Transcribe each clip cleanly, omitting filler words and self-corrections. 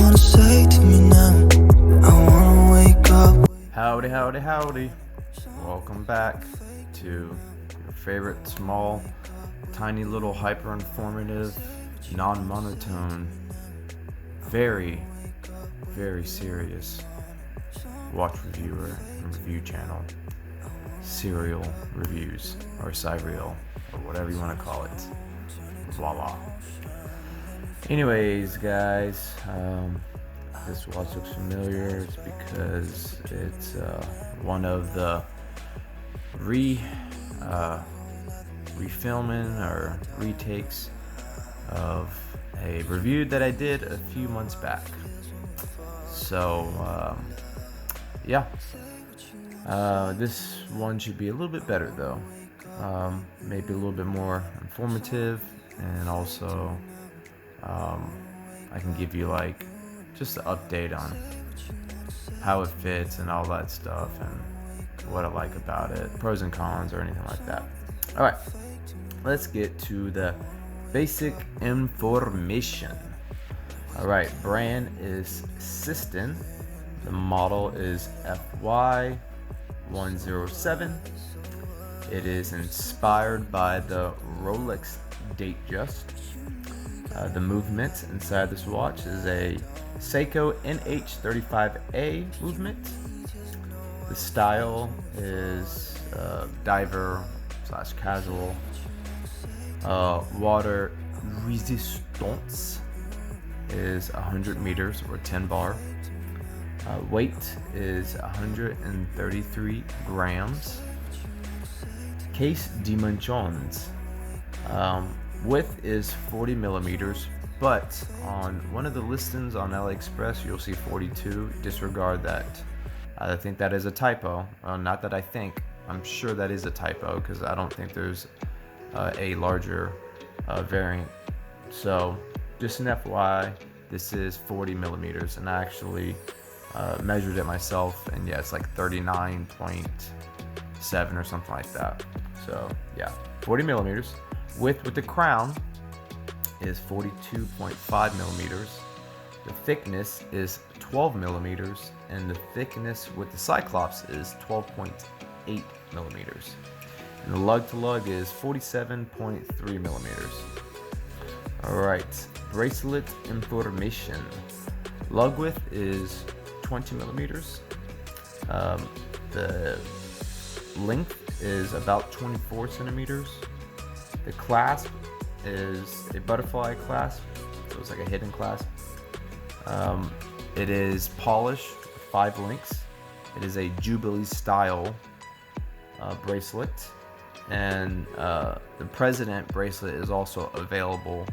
wanna say to me now? I wanna wake up. Howdy, howdy, howdy. Welcome back to your favorite small, tiny little hyper-informative, non-monotone, very, very serious watch reviewer and review channel. Serial reviews, or Cyreal, or whatever you want to call it. Voila. Anyways, guys, this watch looks familiar. It's because it's one of the refilming or retakes of a review that I did a few months back. So yeah, this one should be a little bit better though. Maybe a little bit more informative, and also I can give you like just an update on how it fits and all that stuff, and what I like about it, pros and cons or anything like that. All right, let's get to the basic information. All right, brand is Cissden. The model is FY-107. It is inspired by the Rolex Datejust. The movement inside this watch is a Seiko NH35A movement. The style is diver / casual. Water resistance is 100 meters or 10 bar. Weight is 133 grams. Case dimensions. Width is 40 millimeters, but on one of the listings on Aliexpress you'll see 42. Disregard that. I think that is a typo. Not that I think, I'm sure that is a typo, because I don't think there's a larger variant. So just an FYI, this is 40 millimeters, and I actually measured it myself, and yeah, it's like 39.7 or something like that. So yeah, 40 millimeters. Width with the crown is 42.5 millimeters. The thickness is 12 millimeters, and the thickness with the Cyclops is 12.8 millimeters. And the lug to lug is 47.3 millimeters. Alright, bracelet information. Lug width is 20 millimeters. The length is about 24 centimeters. The clasp is a butterfly clasp, so it's like a hidden clasp. It is polished with 5 links. It is a Jubilee style bracelet, and the President bracelet is also available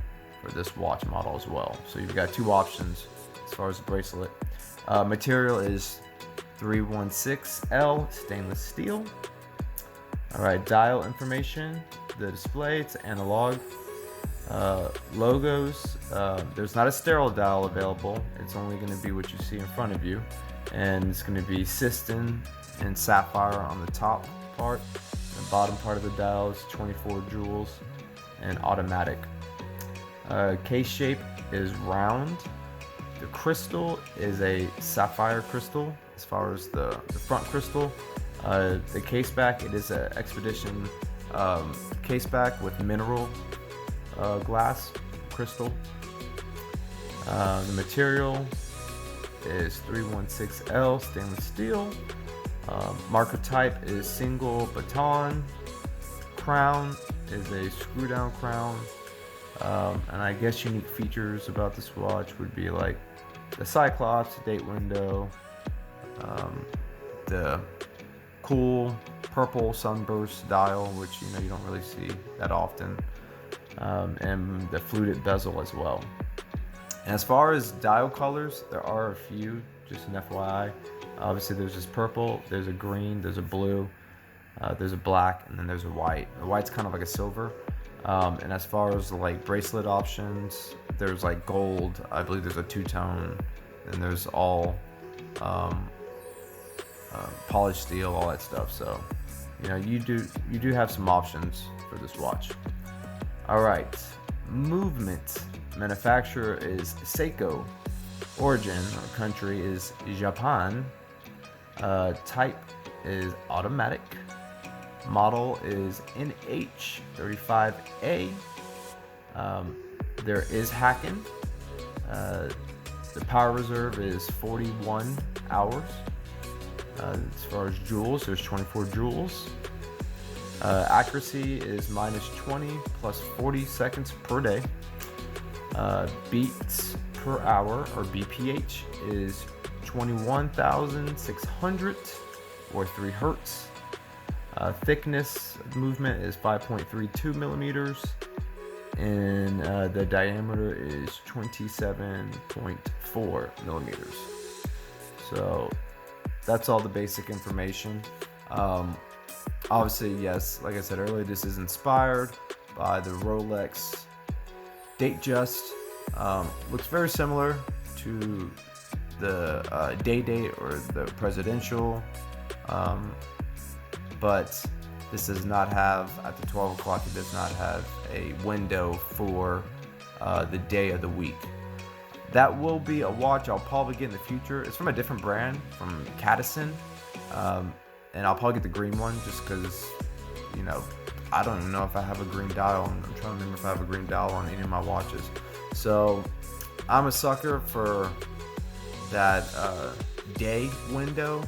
for this watch model as well. So you've got 2 options as far as the bracelet. Material is 316L stainless steel. Alright, dial information. The display, it's analog. Logos, there's not a sterile dial available. It's only going to be what you see in front of you, and it's going to be Cissden and sapphire on the top part. The bottom part of the dial is 24 jewels and automatic. Case shape is round. The crystal is a sapphire crystal as far as the front crystal. The case back, it is an Expedition case back with mineral glass crystal. The material is 316L stainless steel. Marker type is single baton. Crown is a screw down crown. And I guess unique features about this watch would be like the Cyclops, date window, the cool purple sunburst dial, which you don't really see that often, and the fluted bezel as well. And as far as dial colors, there are a few, just an FYI. Obviously there's this purple, there's a green, there's a blue, there's a black, and then there's a white. The white's kind of like a silver. And as far as like bracelet options, there's like gold, I believe there's a two-tone, and there's all polished steel, all that stuff. So you do have some options for this watch. All right, movement. Manufacturer is Seiko. Origin or country is Japan. Type is automatic. Model is NH35A. There is hacking. The power reserve is 41 hours. As far as joules, there's 24 joules. Accuracy is -20 plus 40 seconds per day. Beats per hour, or BPH, is 21,600 or 3 hertz. Thickness of movement is 5.32 millimeters, and the diameter is 27.4 millimeters. So that's all the basic information. Obviously, yes, like I said earlier, this is inspired by the Rolex Datejust. Looks very similar to the Day or the Presidential, but this does not have, at the 12 o'clock, it does not have a window for the day of the week. That will be a watch I'll probably get in the future. It's from a different brand, from Cissden, and I'll probably get the green one just because, you know, I don't even know if I have a green dial. I'm trying to remember if I have a green dial on any of my watches. So I'm a sucker for that day window,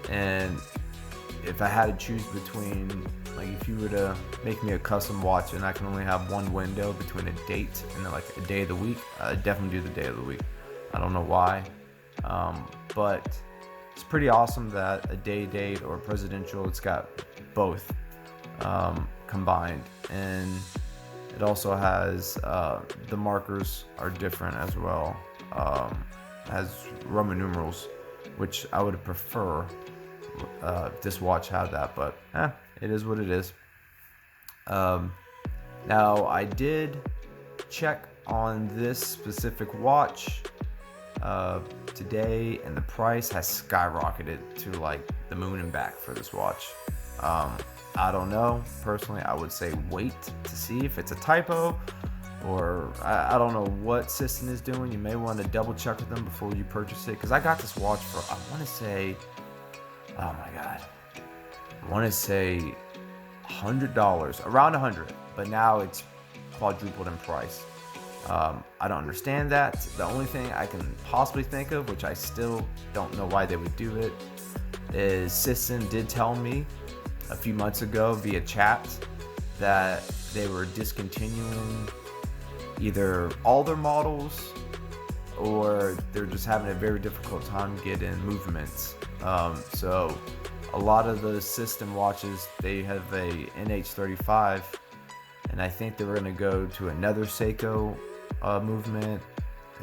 and if I had to choose between, like, if you were to make me a custom watch and I can only have one window between a date and then like a day of the week, I'd definitely do the day of the week. I don't know why, but it's pretty awesome that a date or presidential, it's got both combined, and it also has the markers are different as well. Has Roman numerals, which I would prefer this watch had that, but it is what it is. Now I did check on this specific watch today, and the price has skyrocketed to like the moon and back for this watch. I don't know. Personally, I would say wait to see if it's a typo, or I don't know what Cissden is doing. You may want to double check with them before you purchase it, because I got this watch for, I want to say, oh my god, I want to say $100, around 100, but now it's quadrupled in price. I don't understand that. The only thing I can possibly think of, which I still don't know why they would do it, is Cissden did tell me a few months ago via chat that they were discontinuing either all their models, or they're just having a very difficult time getting movements. So a lot of the Cissden watches, they have a NH35, and I think they were going to go to another Seiko movement,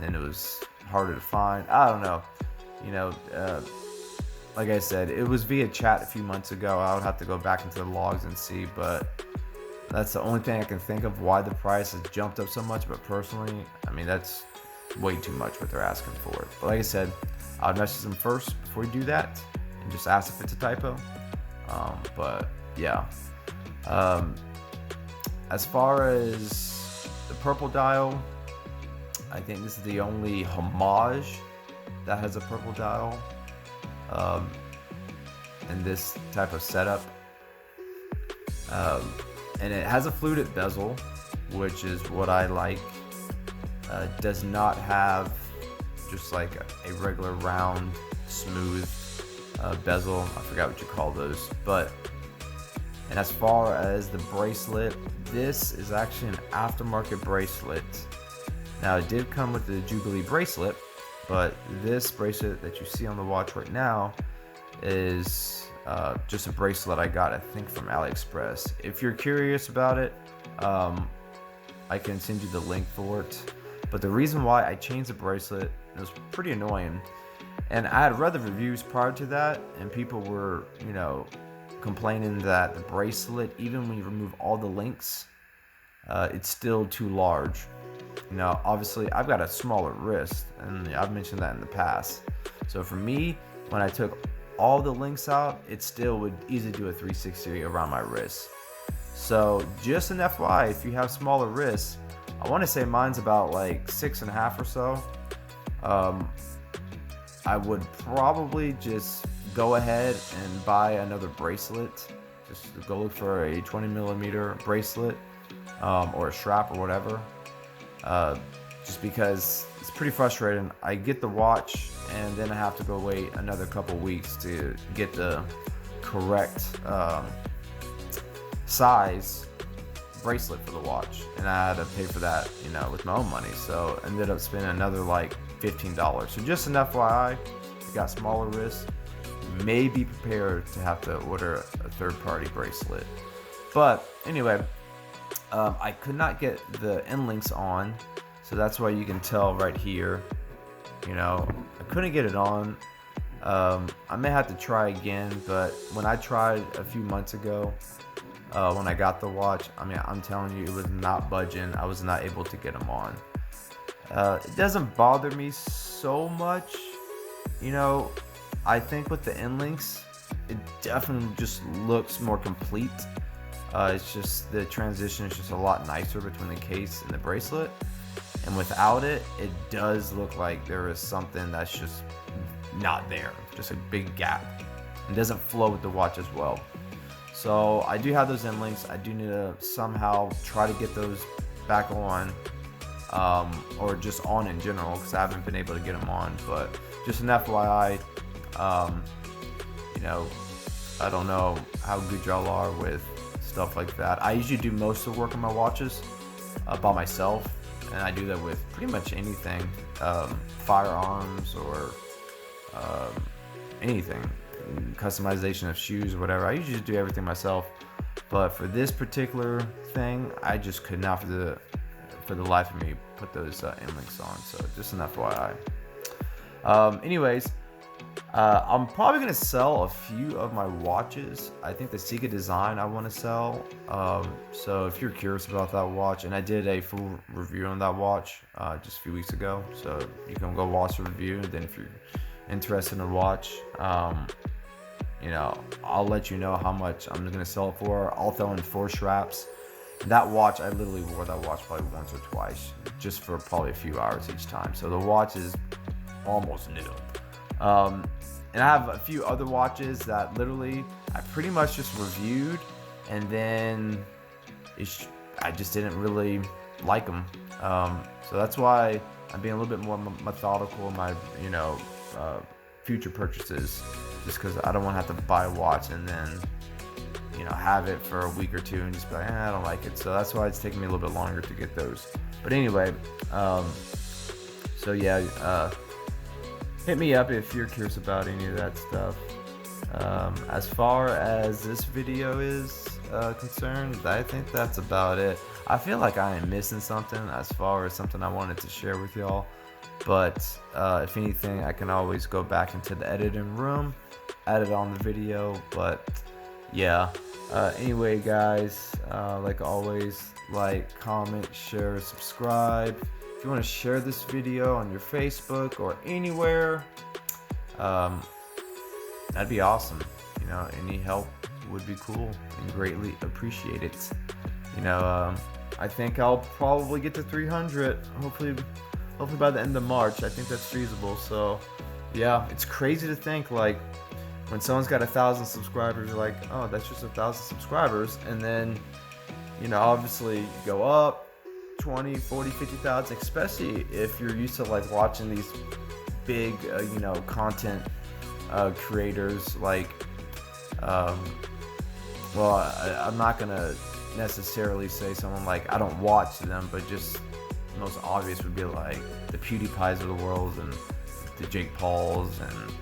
and it was harder to find. I don't know. You know, like I said, it was via chat a few months ago. I would have to go back into the logs and see, but that's the only thing I can think of why the price has jumped up so much. But personally, I mean, that's way too much what they're asking for it. But like I said, I would message them first before you do that and just ask if it's a typo. But yeah, as far as the purple dial, I think this is the only Homage that has a purple dial in this type of setup, and it has a fluted bezel, which is what I like. Does not have just like a regular round smooth bezel. I forgot what you call those, but and as far as the bracelet, this is actually an aftermarket bracelet. Now it did come with the Jubilee bracelet, but this bracelet that you see on the watch right now is just a bracelet I got, I think, from Aliexpress. If you're curious about it, I can send you the link for it. But the reason why I changed the bracelet, it was pretty annoying, and I had read the reviews prior to that, and people were, you know, complaining that the bracelet, even when you remove all the links, it's still too large. Now, obviously, I've got a smaller wrist, and I've mentioned that in the past. So for me, when I took all the links out, it still would easily do a 360 around my wrist. So just an FYI, if you have smaller wrists, I want to say mine's about like 6.5 or so. I would probably just go ahead and buy another bracelet. Just go look for a 20mm bracelet, or a strap or whatever. Just because it's pretty frustrating. I get the watch and then I have to go wait another couple weeks to get the correct size bracelet for the watch, and I had to pay for that, you know, with my own money. So I ended up spending another like $15. So just an FYI, if you got smaller wrists, may be prepared to have to order a third-party bracelet. But anyway, I could not get the end links on, so that's why you can tell right here, you know, I couldn't get it on. I may have to try again, but when I tried a few months ago, when I got the watch, I mean, I'm telling you, it was not budging. I was not able to get them on. It doesn't bother me so much, you know. I think with the end links, it definitely just looks more complete. It's just the transition is just a lot nicer between the case and the bracelet, and without it, it does look like there is something that's just not there, just a big gap. It doesn't flow with the watch as well. So I do have those end links. I do need to somehow try to get those back on, or just on in general, because I haven't been able to get them on. But just an FYI, you know, I don't know how good y'all are with stuff like that. I usually do most of the work on my watches by myself, and I do that with pretty much anything, firearms or anything, customization of shoes or whatever. I usually just do everything myself, but for this particular thing, I just could not for the life of me put those end links on. So just an FYI. Anyways, I'm probably gonna sell a few of my watches. I think the Sika design I want to sell. So if you're curious about that watch, and I did a full review on that watch just a few weeks ago, so you can go watch the review. And then if you're interested in a watch, you know, I'll let you know how much I'm gonna sell it for. I'll throw in 4 straps. That watch, I literally wore that watch probably once or twice, just for probably a few hours each time. So the watch is almost new. And I have a few other watches that literally I pretty much just reviewed, and then I just didn't really like them. So that's why I'm being a little bit more methodical in my, you know, future purchases, just because I don't want to have to buy a watch and then, you know, have it for a week or two and just be like, I don't like it. So that's why it's taking me a little bit longer to get those. But anyway, so yeah, hit me up if you're curious about any of that stuff. As far as this video is concerned, I think that's about it. I feel like I am missing something as far as something I wanted to share with y'all. But if anything, I can always go back into the editing room, edit on the video. But yeah, anyway guys, like always, like, comment, share, subscribe. If you want to share this video on your Facebook or anywhere, that'd be awesome. You know, any help would be cool and greatly appreciate it. You know, I think I'll probably get to 300, hopefully by the end of March. I think that's feasible. So yeah, it's crazy to think, like, when someone's got 1,000 subscribers, you're like, oh, that's just 1,000 subscribers. And then, you know, obviously you go up 20, 40, 50,000, especially if you're used to like watching these big, you know, content creators, like, well, I'm not gonna necessarily say someone like, I don't watch them, but just the most obvious would be like the PewDiePies of the world and the Jake Pauls and,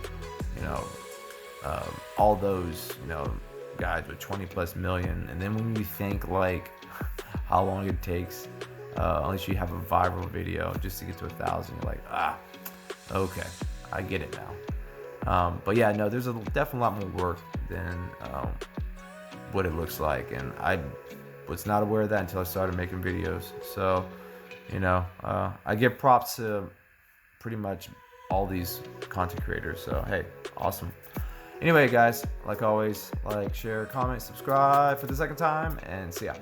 you know, all those, you know, guys with 20+ million. And then when you think like how long it takes, unless you have a viral video just to get to 1,000, you're like, okay, I get it now. But yeah, no, there's definitely a lot more work than what it looks like, and I was not aware of that until I started making videos. So, you know, I give props to pretty much all these content creators. So hey, awesome. Anyway guys, like always, like, share, comment, subscribe for the second time, and see ya.